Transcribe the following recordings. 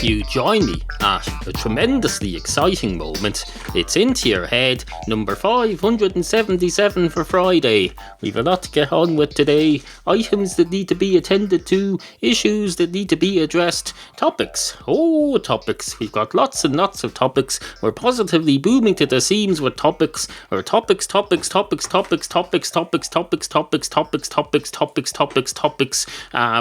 you join me at a tremendously exciting moment. It's Into Your Head, number 577 for Friday. We've a lot to get on with today. Items that need to be attended to, issues that need to be addressed, topics. Oh, topics. We've got lots and lots of topics. We're positively booming to the seams with topics. Topics.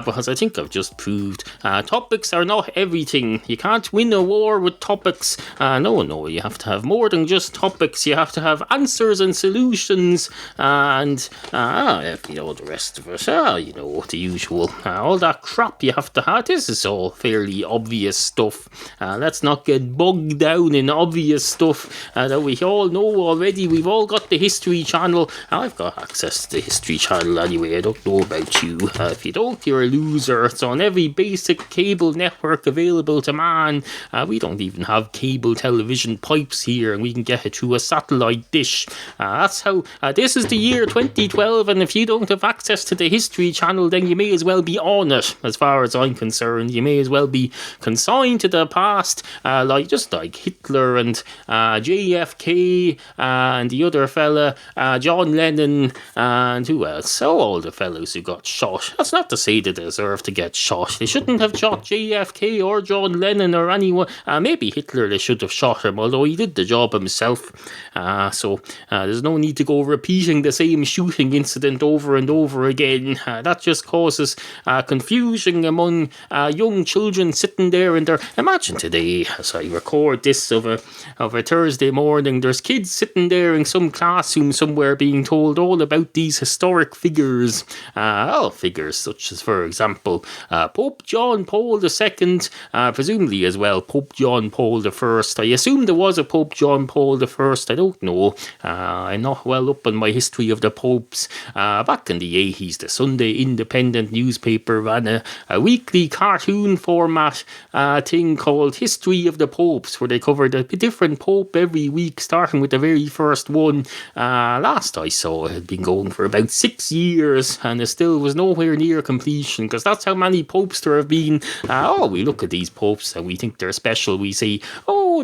Because I think I've just proved topics are not everything. You can't win a war with topics. No, you have to have more than just topics. You have to have answers and solutions and the rest of it. The usual. All that crap you have to have. This is all fairly obvious stuff. Let's not get bogged down in obvious stuff that we all know already. We've all got the History Channel. I've got access to the History Channel anyway. I don't know about you. If you don't, you're a loser. It's on every basic cable network available to man. We don't even have cable television pipes here, and we can get it through a satellite dish. That's how. This is the year 2012, and if you don't have access to the History Channel, then you may as well be on it. As far as I'm concerned, you may as well be consigned to the past, like Hitler and JFK and the other fella, John Lennon, and who else? So all the fellows who got shot. That's not to say they deserve to get shot. They shouldn't have shot JFK or John Lennon or anyone. Maybe Hitler, they should have shot him, although he did the job himself. So there's no need to go repeating the same shooting incident over and over again. That just causes confusion among young children sitting there in their... Imagine today, as I record this of a Thursday morning, there's kids sitting there in some classroom somewhere being told all about these historic figures. Figures such as, for example, Pope John Paul II, presumably as well Pope John Paul I. I assume there was a Pope John Paul I. I don't know. I'm not well up on my history of the popes. Back in the 80s, the Sunday Independent newspaper ran a weekly cartoon format thing called History of the Popes, where they covered a different pope every week, starting with the very first one. Last I saw, it had been going for about 6 years, and it still was nowhere near completion, because that's how many popes there have been. We look at these popes and we think they're special. We say,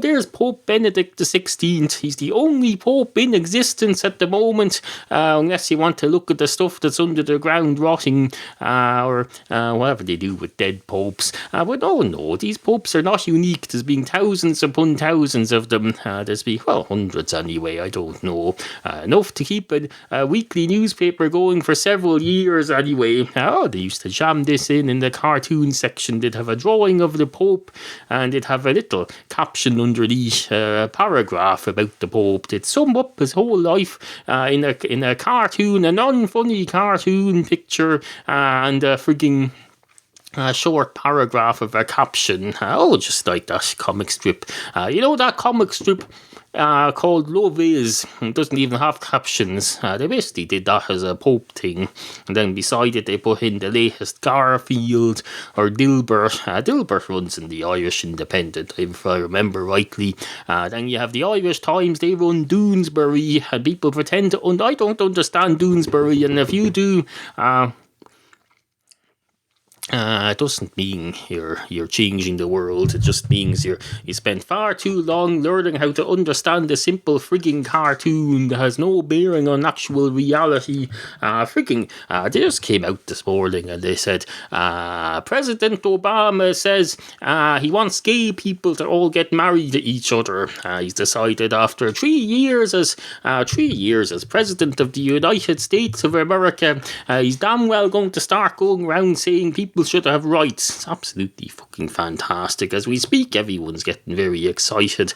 there's Pope Benedict XVI. He's the only pope in existence at the moment, unless you want to look at the stuff that's under the ground rotting, or whatever they do with dead popes. But no, these popes are not unique. There's been thousands upon thousands of them. There's been, hundreds anyway, I don't know. Enough to keep a weekly newspaper going for several years anyway. They used to jam this in the cartoon section. They'd have a drawing of the Pope, and they'd have a little caption underneath, a paragraph about the Pope. They'd sum up his whole life in a cartoon, a non-funny cartoon picture, and a frigging short paragraph of a caption. Just like that comic strip. That comic strip called Love Is. It doesn't even have captions. They basically did that as a Pope thing, and then beside it they put in the latest Garfield or Dilbert. Dilbert runs in the Irish Independent, if I remember rightly. Then you have the Irish Times. They run Doonesbury, and people pretend to... I don't understand Doonesbury, and if you do... it doesn't mean you're changing the world. It just means you spent far too long learning how to understand a simple frigging cartoon that has no bearing on actual reality. They just came out this morning and they said President Obama says he wants gay people to all get married to each other. He's decided after 3 years as President of the United States of America, he's damn well going to start going around saying people should have rights. It's absolutely fucking fantastic. As we speak, everyone's getting very excited.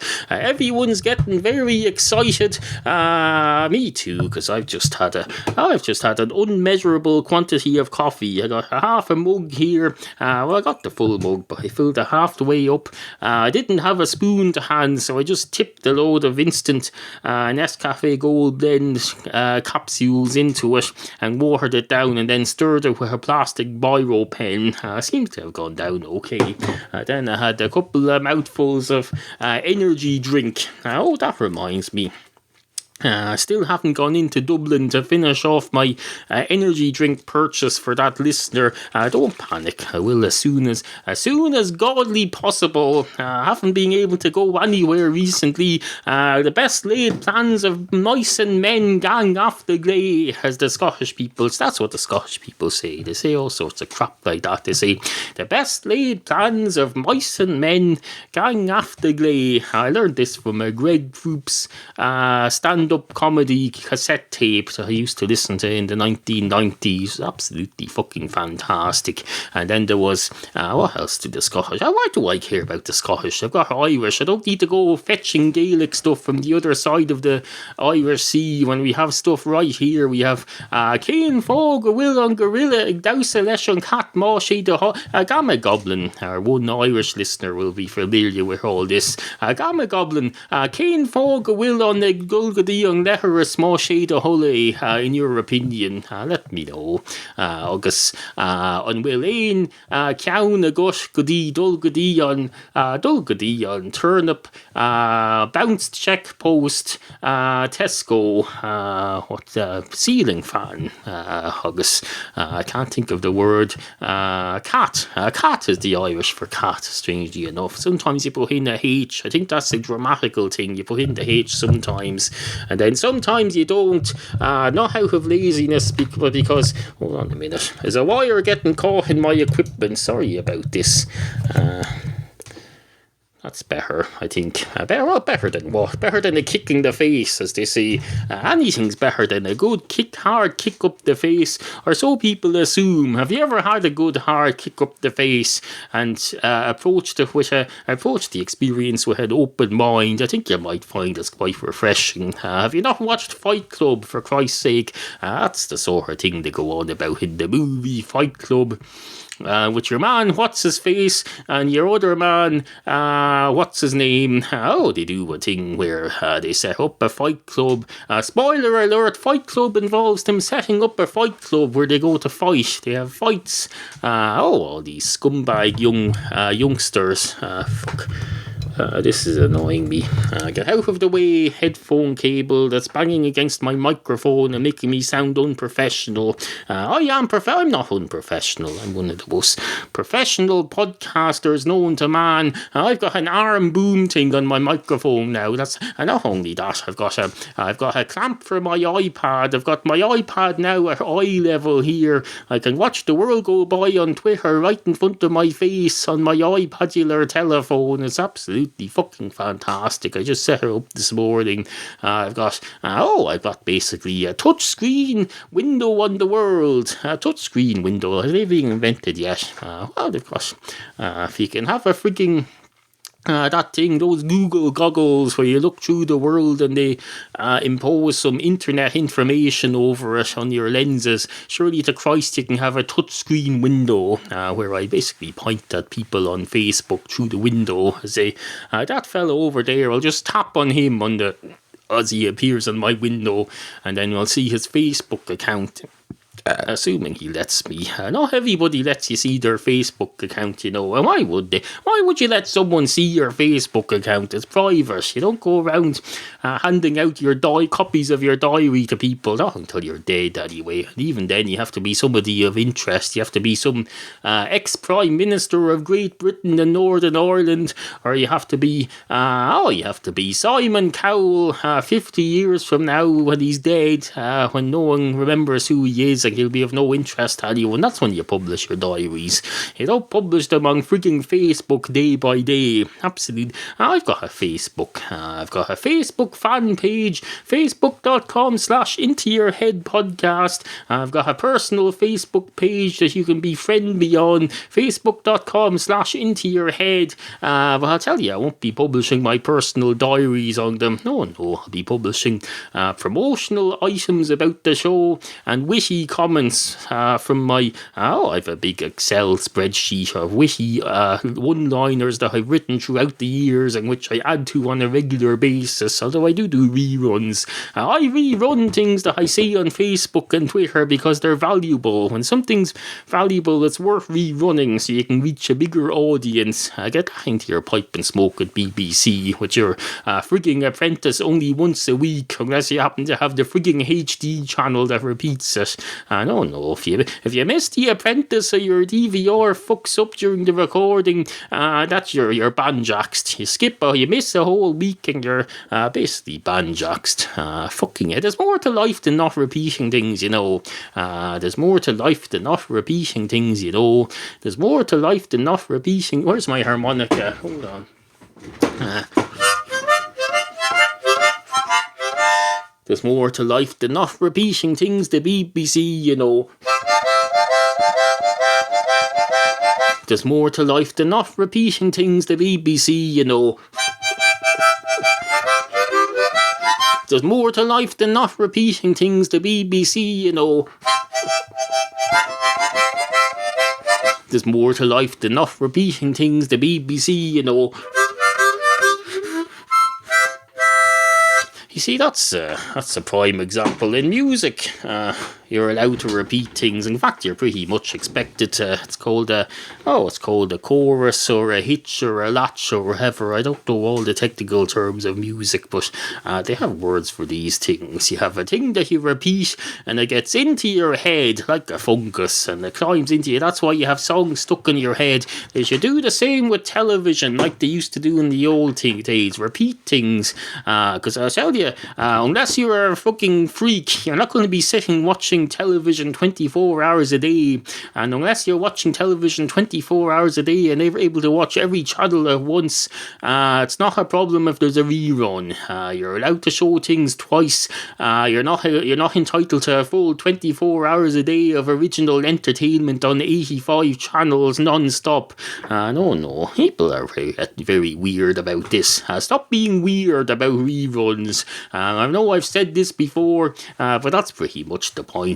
Me too, because I've just had an unmeasurable quantity of coffee. I got half a mug here. I got the full mug, but I filled it half the way up. I didn't have a spoon to hand, so I just tipped a load of instant Nescafe Gold Blend capsules into it and watered it down, and then stirred it with a plastic biro pen. Seems to have gone down okay. Then I had a couple of mouthfuls of energy drink. That reminds me. Still haven't gone into Dublin to finish off my energy drink purchase for that listener. Don't panic. I will as soon as godly possible. Haven't been able to go anywhere recently. The best laid plans of mice and men gang off the gley, as the Scottish people. That's what the Scottish people say. They say all sorts of crap like that. They say the best laid plans of mice and men gang off the gley. I learned this from a Greg Proops stand-up comedy cassette tape that I used to listen to in the 1990s. Absolutely fucking fantastic. And then there was, what else did the Scottish? Why do I care about the Scottish? I've got Irish. I don't need to go fetching Gaelic stuff from the other side of the Irish Sea when we have stuff right here. We have Cain Fog, a Will on Gorilla, Dowsa Leshon Cat, Moshe the Gamma Goblin. Our one Irish listener will be familiar with all this. Gamma Goblin, Cain Fog, a Will on the Gulgadi young letter a small shade of holy, in your opinion. Let me know. Agus on Will Ain, Cown a Gush Goody Dulgadi on Turnip, Bounced Check Post, Tesco, ceiling fan, Agus. I can't think of the word. Cat. Cat is the Irish for cat, strangely enough. Sometimes you put in a H. I think that's a grammatical thing. You put in the H sometimes. And then sometimes you don't, not out of laziness, but because, hold on a minute, there's a wire getting caught in my equipment. Sorry about this. That's better, I think. Better than what? Better than a kick in the face, as they say. Anything's better than a good hard kick up the face, or so people assume. Have you ever had a good hard kick up the face and approached the experience with an open mind? I think you might find this quite refreshing. Have you not watched Fight Club, for Christ's sake? That's the sort of thing they go on about in the movie Fight Club. With your man, what's his face, and your other man, what's his name? They do a thing where they set up a fight club. Spoiler alert, Fight Club involves them setting up a fight club where they go to fight. They have fights. All these scumbag youngsters. Fuck. This is annoying me. Get out of the way, headphone cable that's banging against my microphone and making me sound unprofessional. I'm not unprofessional. I'm one of the most professional podcasters known to man. I've got an arm boom thing on my microphone now. And not only that, I've got a clamp for my iPad. I've got my iPad now at eye level here. I can watch the world go by on Twitter right in front of my face on my iPadular telephone. It's absolutely fucking fantastic. I just set her up this morning. I've got basically a touch screen window on the world. A touch screen window. They've been invented yet. They've got if you can have a freaking that thing, those Google goggles where you look through the world and they impose some internet information over it on your lenses. Surely to Christ you can have a touchscreen window where I basically point at people on Facebook through the window and say, that fellow over there, I'll just tap on him as he appears on my window, and then I'll see his Facebook account. Assuming he lets me. Not everybody lets you see their Facebook account, you know. And why would they? Why would you let someone see your Facebook account? It's private. You don't go around handing out your copies of your diary to people. Not until you're dead, anyway. And even then, you have to be somebody of interest. You have to be some ex-Prime Minister of Great Britain and Northern Ireland, or you have to be Simon Cowell 50 years from now when he's dead, when no one remembers who he is, and he'll be of no interest to anyone. That's when you publish your diaries. You don't publish them on freaking Facebook day by day. Absolutely. I've got a Facebook. I've got a Facebook fan page, facebook.com/intoyourheadpodcast. I've got a personal Facebook page that you can befriend me on, facebook.com/intoyourhead. But I'll tell you, I won't be publishing my personal diaries on them. No, I'll be publishing promotional items about the show and witty comments from my, I have a big Excel spreadsheet of witty one-liners that I've written throughout the years and which I add to on a regular basis, although I do reruns. I rerun things that I see on Facebook and Twitter because they're valuable. When something's valuable, it's worth rerunning so you can reach a bigger audience. Get that into your pipe and smoke at BBC with your frigging Apprentice only once a week, unless you happen to have the frigging HD channel that repeats it. No, if you miss the Apprentice or your DVR fucks up during the recording, that's you're banjaxed. You skip or you miss a whole week and you're basically banjaxed. Fucking it. There's more to life than not repeating things, you know. There's more to life than not repeating things, you know. There's more to life than not repeating. Where's my harmonica? Hold on. There's more to life than not repeating things, the BBC, you know. There's more to life than not repeating things, the BBC, you know. There's more to life than not repeating things, the BBC, you know. There's more to life than not repeating things, the BBC, you know. You see, that's a prime example. In music, you're allowed to repeat things. In fact, you're pretty much expected to. It's called a chorus or a hitch or a latch or whatever. I don't know all the technical terms of music, but they have words for these things. You have a thing that you repeat and it gets into your head like a fungus and it climbs into you. That's why you have songs stuck in your head. They should do the same with television like they used to do in the old days. Repeat things. Because I'll tell you, unless you're a fucking freak, you're not going to be sitting watching television 24 hours a day. And unless you're watching television 24 hours a day and never able to watch every channel at once, it's not a problem if there's a rerun. You're allowed to show things twice. You're not entitled to a full 24 hours a day of original entertainment on 85 channels non-stop. No, people are very weird about this. Stop being weird about reruns. I know I've said this before, but that's pretty much the point.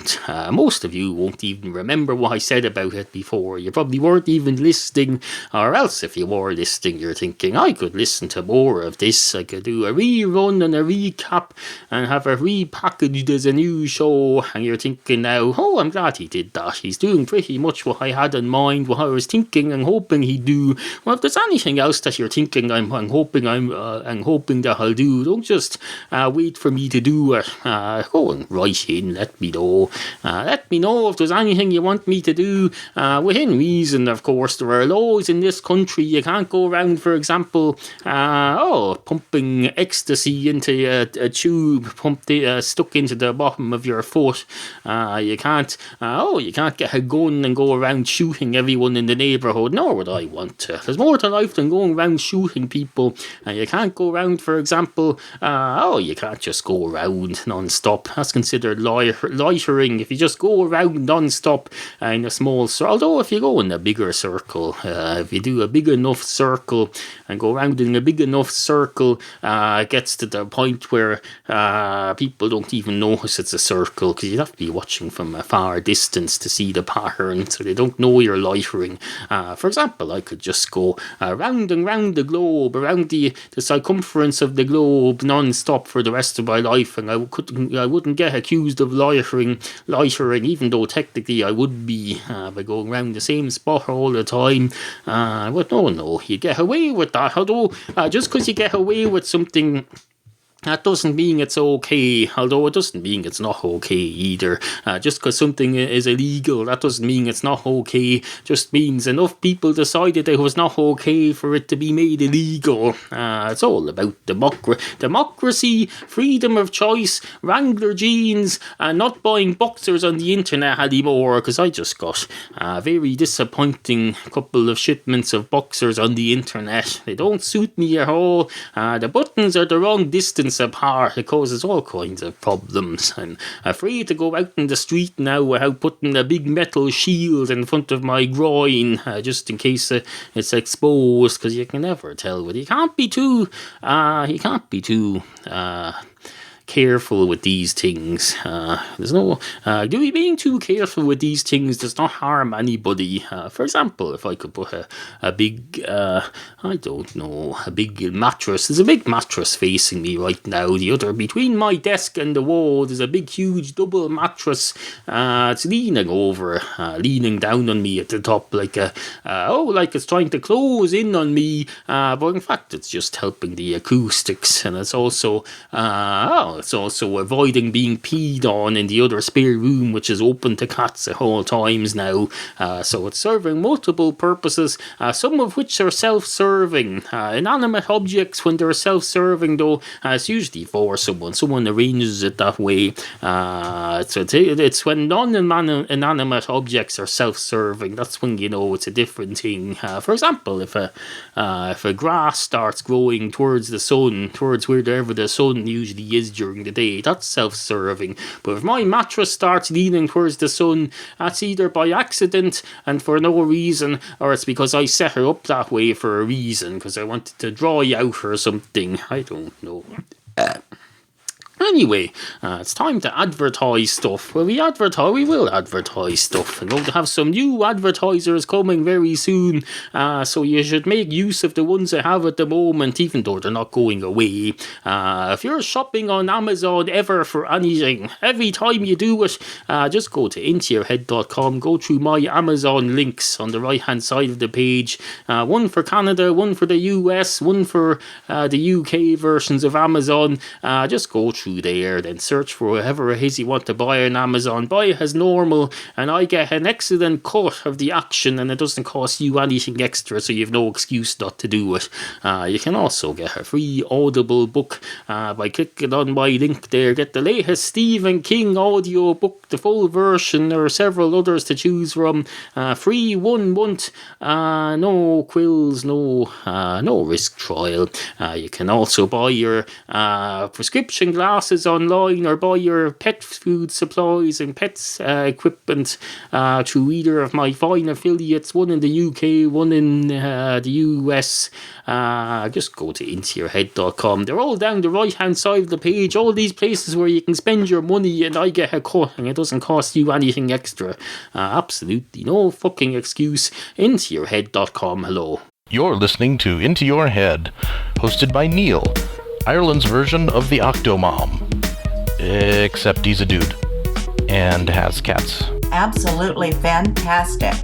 Most of you won't even remember what I said about it before. You probably weren't even listening, or else if you were listening, you're thinking, I could listen to more of this. I could do a rerun and a recap and have it repackaged as a new show. And you're thinking now, oh, I'm glad he did that. He's doing pretty much what I had in mind, what I was thinking and hoping he'd do. Well, if there's anything else that you're thinking I'm hoping that I'll do, don't just wait for me to do it. Go and write in, let me know. Let me know if there's anything you want me to do. Within reason, of course. There are laws in this country. You can't go around, for example, pumping ecstasy into a tube stuck into the bottom of your foot. You can't get a gun and go around shooting everyone in the neighbourhood, nor would I want to. There's more to life than going around shooting people. And you can't go around, for example, you can't just go around non-stop. That's considered loitering. If you just go around non-stop in a small circle, although if you go in a bigger circle, if you do a big enough circle and go around in a big enough circle, it gets to the point where people don't even notice it's a circle, because you'd have to be watching from a far distance to see the pattern, so they don't know you're loitering. For example, I could just go round and round the globe, around the circumference of the globe non-stop for the rest of my life, and I wouldn't get accused of loitering, even though technically I would be by going around the same spot all the time. But no, you get away with that. Although just because you get away with something, that doesn't mean it's okay, although it doesn't mean it's not okay either. Just because something is illegal, that doesn't mean it's not okay. Just means enough people decided it was not okay for it to be made illegal. It's all about democracy, freedom of choice, Wrangler jeans, and not buying boxers on the internet anymore, because I just got a very disappointing couple of shipments of boxers on the internet. They don't suit me at all. The buttons are the wrong distance apart. It causes all kinds of problems. I'm afraid to go out in the street now without putting a big metal shield in front of my groin, just in case it's exposed, because you can never tell. But you can't be too careful with these things. There's no being too careful with these things does not harm anybody. For example, if I could put a big I don't know, a big mattress. There's a big mattress facing me right now. The other between my desk and the wall, there's a big huge double mattress. It's leaning over, leaning down on me at the top like like it's trying to close in on me. But in fact, it's just helping the acoustics, and it's also avoiding being peed on in the other spare room, which is open to cats at all times now. So it's serving multiple purposes, some of which are self-serving. Inanimate objects, when they're self-serving, though, it's usually for someone. Someone arranges it that way. So it's when non-inanimate objects are self-serving. That's when you know it's a different thing. For example, if a grass starts growing towards the sun, towards wherever the sun usually is during the day, that's self-serving. But if my mattress starts leaning towards the sun, that's either by accident and for no reason, or it's because I set her up that way for a reason, because I wanted to draw you out or something. I don't know. Anyway, it's time to advertise stuff. Well, we will advertise stuff. We're going to have some new advertisers coming very soon, so you should make use of the ones I have at the moment, even though they're not going away. If you're shopping on Amazon ever for anything, every time you do it, just go to intoyourhead.com, go through my Amazon links on the right-hand side of the page. One for Canada, one for the US, one for the UK versions of Amazon. Just go through there, then search for whatever it is you want to buy on Amazon. Buy it as normal, and I get an excellent cut of the action, and it doesn't cost you anything extra, so you have no excuse not to do it. You can also get a free Audible book by clicking on my link there. Get the latest Stephen King audio book, the full version. There are several others to choose from. Free 1 month, no quills, no risk trial. You can also buy your prescription glasses online, or buy your pet food supplies and pets equipment through either of my fine affiliates, one in the UK, one in the US. Just go to intoyourhead.com. They're all down the right hand side of the page, all these places where you can spend your money and I get a cut and it doesn't cost you anything extra. Absolutely no fucking excuse. Intoyourhead.com. Hello. You're listening to Into Your Head, hosted by Neal, Ireland's version of the Octomom. Except he's a dude. And has cats. Absolutely fantastic.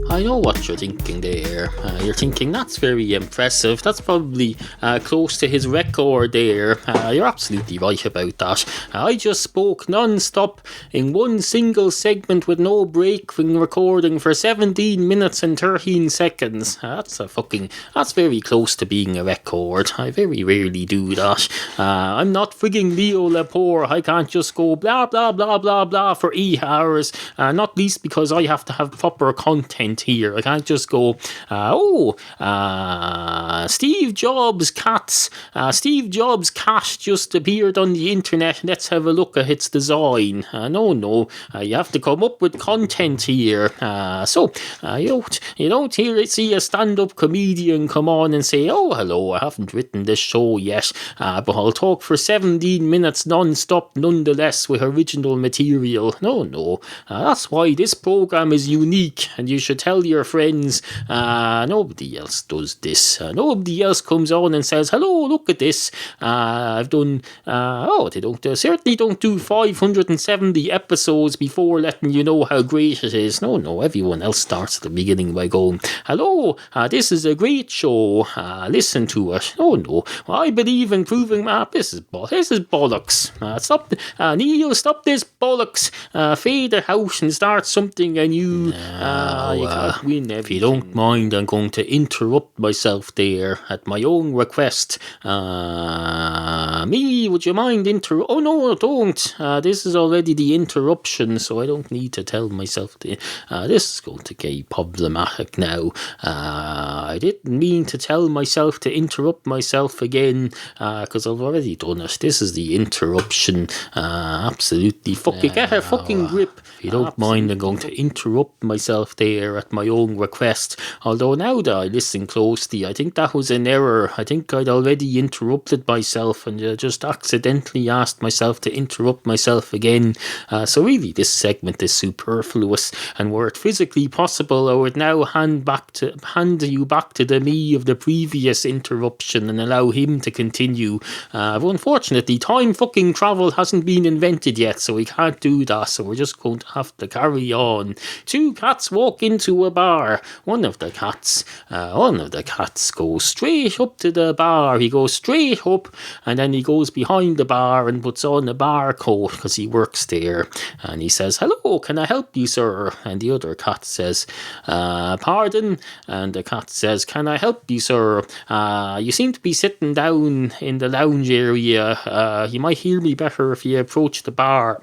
I know what you're thinking there. You're thinking, that's very impressive. That's probably close to his record there. You're absolutely right about that. I just spoke non-stop in one single segment with no break from recording for 17 minutes and 13 seconds. That's very close to being a record. I very rarely do that. I'm not frigging Leo Laporte. I can't just go blah blah blah blah blah for 8 hours. Not least because I have to have proper content here. I can't just go, Steve Jobs' cats. Steve Jobs' cat just appeared on the internet. Let's have a look at its design. No. You have to come up with content here. You don't see a stand-up comedian come on and say, oh, hello, I haven't written this show yet, but I'll talk for 17 minutes non-stop nonetheless with original material. No. That's why this program is unique, and you should tell your friends. Nobody else does this. Nobody else comes on and says, hello, look at this. I've done, they certainly don't do 570 episodes before letting you know how great it is. No, everyone else starts at the beginning by going, hello, this is a great show. Listen to it. No, I believe in proving, this is bollocks. Stop, Neal, stop this bollocks. Fade it out and start something anew. You can't win. If you don't mind, I'm going to interrupt myself there at my own request. Me, would you mind Oh no, don't. This is already the interruption, so I don't need to tell myself this is going to get problematic now. I didn't mean to tell myself to interrupt myself again, because I've already done it. This is the interruption. Absolutely. Get a fucking grip. If you don't mind, I'm going to interrupt myself there at my own request. Although now that I listen closely, I think that was an error. I think I'd already interrupted myself and just accidentally asked myself to interrupt myself again. So really this segment is superfluous, and were it physically possible, I would now hand you back to the me of the previous interruption and allow him to continue. But unfortunately, time fucking travel hasn't been invented yet, so we can't do that, so we're just going to have to carry on. Two cats walk into a bar. One of the cats goes straight up to the bar. He goes straight up, and then he goes behind the bar and puts on a bar coat because he works there. And he says, "Hello, can I help you, sir?" And the other cat says, "Pardon?" And the cat says, "Can I help you, sir? You seem to be sitting down in the lounge area. You might hear me better if you approach the bar."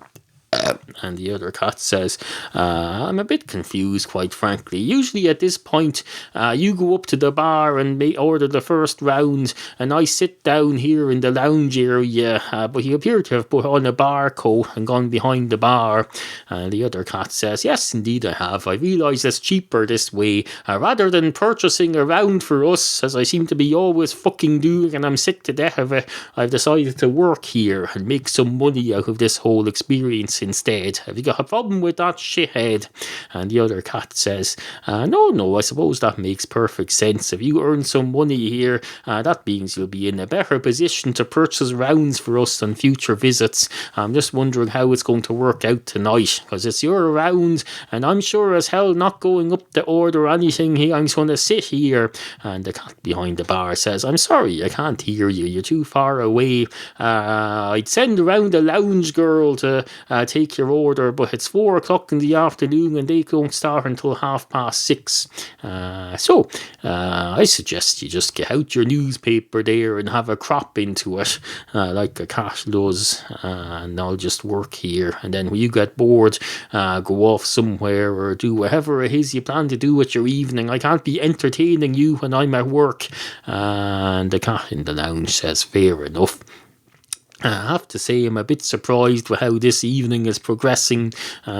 And the other cat says, "I'm a bit confused, quite frankly. Usually at this point, you go up to the bar and order the first round, and I sit down here in the lounge area, but you appear to have put on a bar coat and gone behind the bar." And the other cat says, "Yes, indeed I have. I realise it's cheaper this way. Rather than purchasing a round for us, as I seem to be always fucking doing, and I'm sick to death of it, I've decided to work here and make some money out of this whole experience instead. Have you got a problem with that, shithead?" And the other cat says, No, I suppose that makes perfect sense. If you earn some money here, that means you'll be in a better position to purchase rounds for us on future visits. I'm just wondering how it's going to work out tonight, because it's your round, and I'm sure as hell not going up to order anything here. I'm just going to sit here." And the cat behind the bar says, "I'm sorry, I can't hear you. You're too far away. I'd send around a lounge girl to take your order, but it's 4 o'clock in the afternoon and they don't start until 6:30. So I suggest you just get out your newspaper there and have a crop into it, like a cat does, and I'll just work here. And then when you get bored, go off somewhere or do whatever it is you plan to do with your evening. I can't be entertaining you when I'm at work." And the cat in the lounge says, "Fair enough. I have to say I'm a bit surprised with how this evening is progressing. Meow,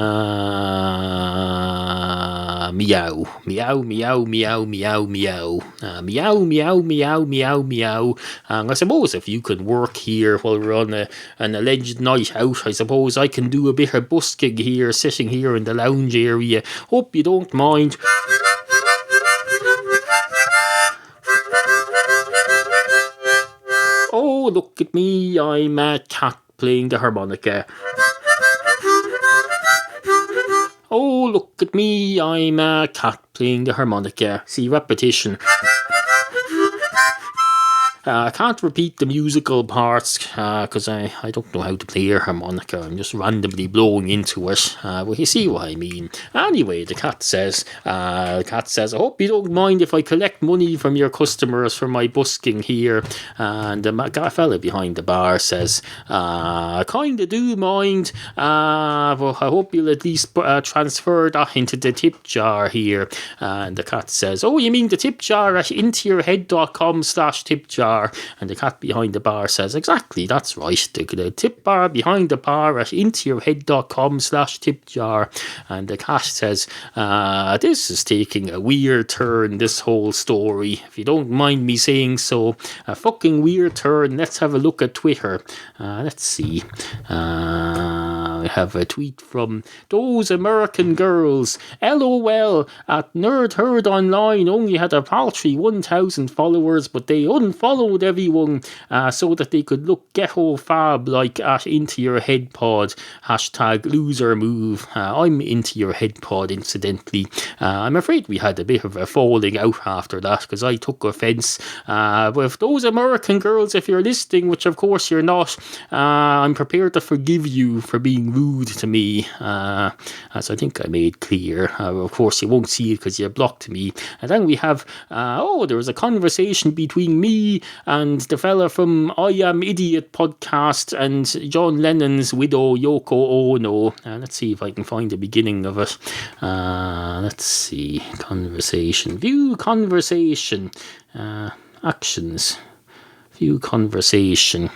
meow, meow, meow, meow, meow. Meow, meow, meow, meow, meow. I suppose if you can work here while we're on an alleged night out, I suppose I can do a bit of busking here, sitting here in the lounge area. Hope you don't mind." "Oh, look at me, I'm a cat playing the harmonica. Oh, look at me, I'm a cat playing the harmonica." See, repetition. I can't repeat the musical parts because I don't know how to play a harmonica. I'm just randomly blowing into it. Well, you see what I mean. Anyway, the cat says, "I hope you don't mind if I collect money from your customers for my busking here." And the fella behind the bar says, "I kinda do mind, but I hope you'll at least transfer that into the tip jar here." And the cat says, "Oh, you mean the tip jar at intoyourhead.com/tip jar?" And the cat behind the bar says, "Exactly, that's right. The tip bar behind the bar at intoyourhead.com/tip jar." And the cat says, "This is taking a weird turn, this whole story. If you don't mind me saying so, a fucking weird turn. Let's have a look at Twitter. Let's see. I have a tweet from Those American Girls. LOL, at Nerd Herd Online only had a paltry 1,000 followers, but they unfollowed everyone so that they could look ghetto fab like at Into Your Head Pod. #loser move. I'm Into Your Head Pod, incidentally. I'm afraid we had a bit of a falling out after that because I took offence. But Those American Girls, if you're listening, which of course you're not, I'm prepared to forgive you for being rude to me, as I think I made clear. Of course you won't see it because you blocked me. And then we have there was a conversation between me and the fella from I Am Idiot podcast and John Lennon's widow Yoko Ono. Let's see if I can find the beginning of it. Let's see. Conversation. View conversation. Actions. View conversation.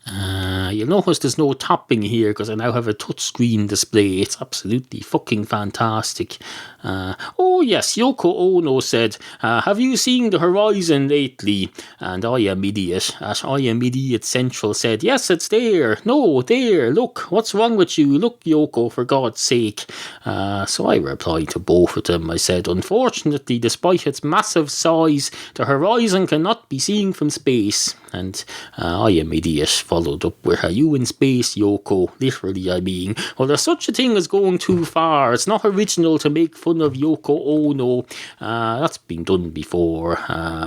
You'll notice there's no tapping here because I now have a touchscreen display. It's absolutely fucking fantastic. Oh yes, Yoko Ono said, have you seen the horizon lately? And I Am Idiot at I Am Idiot Central said, yes, it's there. No, there, look, what's wrong with you? Look, Yoko, for God's sake. So I replied to both of them. I said, unfortunately, despite its massive size, the horizon cannot be seen from space. And I Am Idiot followed up with, are you in space, Yoko? Literally, I mean. Well, there's such a thing as going too far. It's not original to make fun of Yoko Ono. That's been done before.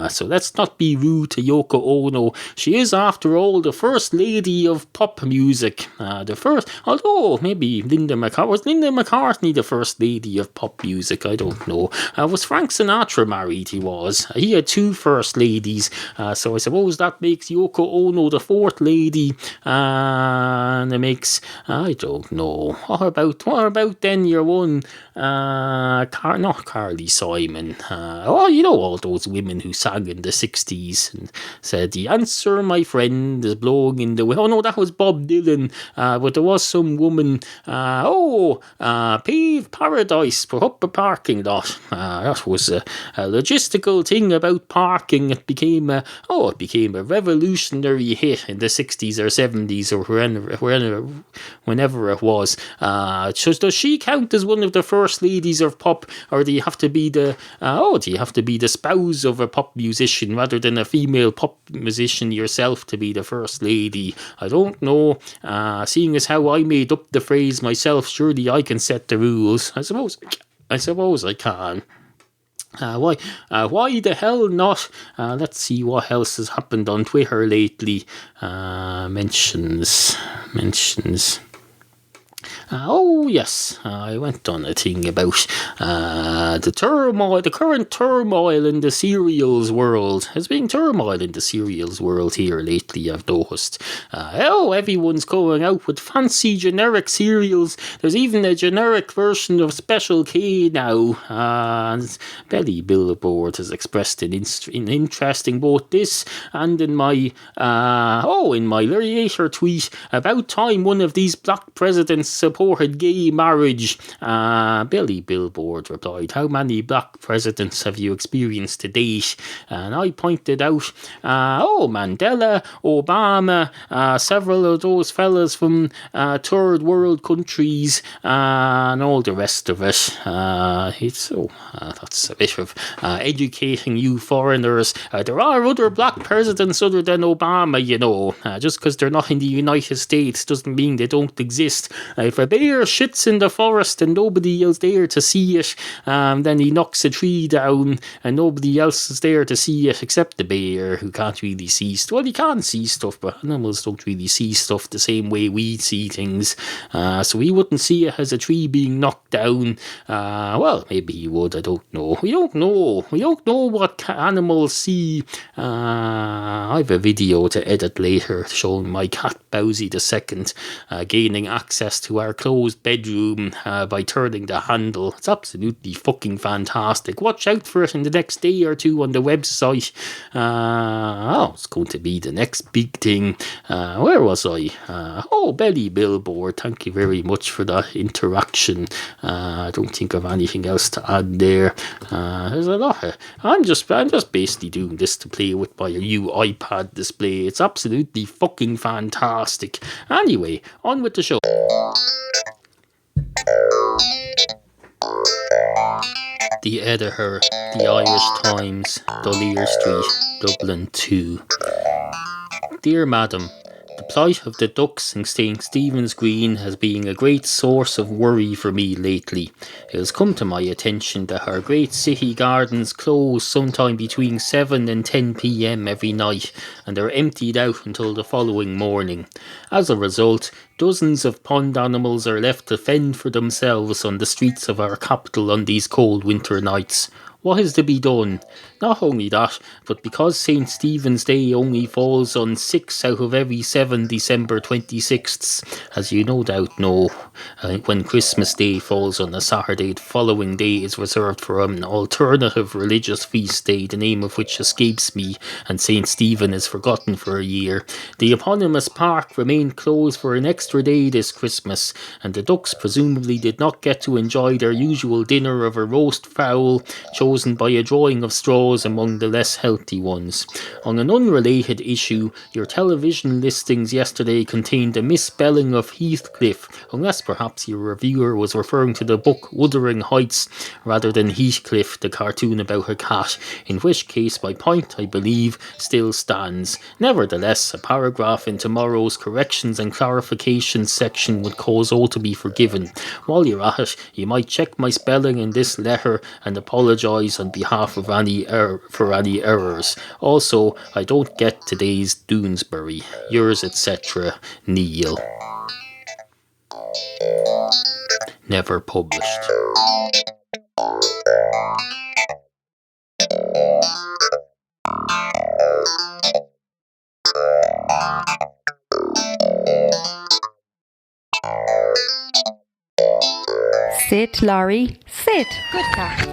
So let's not be rude to Yoko Ono. She is, after all, the first lady of pop music. The first, although maybe was Linda McCartney the first lady of pop music? I don't know. Was Frank Sinatra married? He was. He had two first ladies. So I suppose that makes Yoko Ono the fourth lady. And it makes, I don't know. What about then your one? Not Carly Simon. You know, all those women who sang in the 60s and said, the answer, my friend, is blowing in the wind. Oh no, that was Bob Dylan. But there was some woman, pave paradise for up a parking lot. That was a logistical thing about parking. It became a revolutionary hit in the 60s or 70s or whenever it was. So does she count as one of the first ladies of pop, or do you have to be the spouse of a pop musician rather than a female pop musician yourself to be the first lady? I don't know. Seeing as how I made up the phrase myself, surely I can set the rules. I suppose I can. Why the hell not? Let's see what else has happened on Twitter lately. Mentions. Yes, I went on a thing about the current turmoil in the cereals world. There's been turmoil in the cereals world here lately, I've noticed. Everyone's going out with fancy generic cereals. There's even a generic version of Special K now. And Belly Billboard has expressed an interest in both this and in my later tweet, about time one of these black presidents supported gay marriage. Billy Billboard replied, how many black presidents have you experienced to date? And I pointed out, Mandela, Obama, several of those fellas from third world countries, and all the rest of it. That's a bit of educating you foreigners. There are other black presidents other than Obama, you know. Just because they're not in the United States doesn't mean they don't exist. If a bear shits in the forest and nobody else there to see it, then he knocks a tree down and nobody else is there to see it except the bear, who can't really see stuff. Well, he can see stuff, but animals don't really see stuff the same way we see things. So he wouldn't see it as a tree being knocked down. Well, maybe he would, I don't know. We don't know what animals see. I have a video to edit later showing my cat Bowsy II gaining access to our closed bedroom by turning the handle. It's absolutely fucking fantastic. Watch out for it in the next day or two on the website. It's going to be the next big thing. Where was I? Belly Billboard. Thank you very much for that interaction. I don't think of anything else to add there. There's a lot. I'm just basically doing this to play with my new iPad display. It's absolutely fucking fantastic. Anyway, on with the show. The Editor, The Irish Times, Dolier Street, Dublin 2. Dear Madam, the plight of the ducks in St. Stephen's Green has been a great source of worry for me lately. It has come to my attention that our great city gardens close sometime between 7 and 10 p.m. every night, and are emptied out until the following morning. As a result, dozens of pond animals are left to fend for themselves on the streets of our capital on these cold winter nights. What is to be done? Not only that, but because St. Stephen's Day only falls on 6 out of every 7 December 26ths, as you no doubt know, when Christmas Day falls on a Saturday, the following day is reserved for an alternative religious feast day, the name of which escapes me, and St. Stephen is forgotten for a year. The eponymous park remained closed for an extra day this Christmas, and the ducks presumably did not get to enjoy their usual dinner of a roast fowl chosen by a drawing of straws among the less healthy ones. On an unrelated issue, your television listings yesterday contained a misspelling of Heathcliff, unless perhaps your reviewer was referring to the book Wuthering Heights rather than Heathcliff, the cartoon about a cat, in which case my point, I believe, still stands. Nevertheless, a paragraph in tomorrow's corrections and clarifications section would cause all to be forgiven. While you're at it, you might check my spelling in this letter and apologise on behalf of any errors. Also, I don't get today's Doonesbury. Yours, etc., Neal. Never published. Sit, Laurie, sit. Good cat.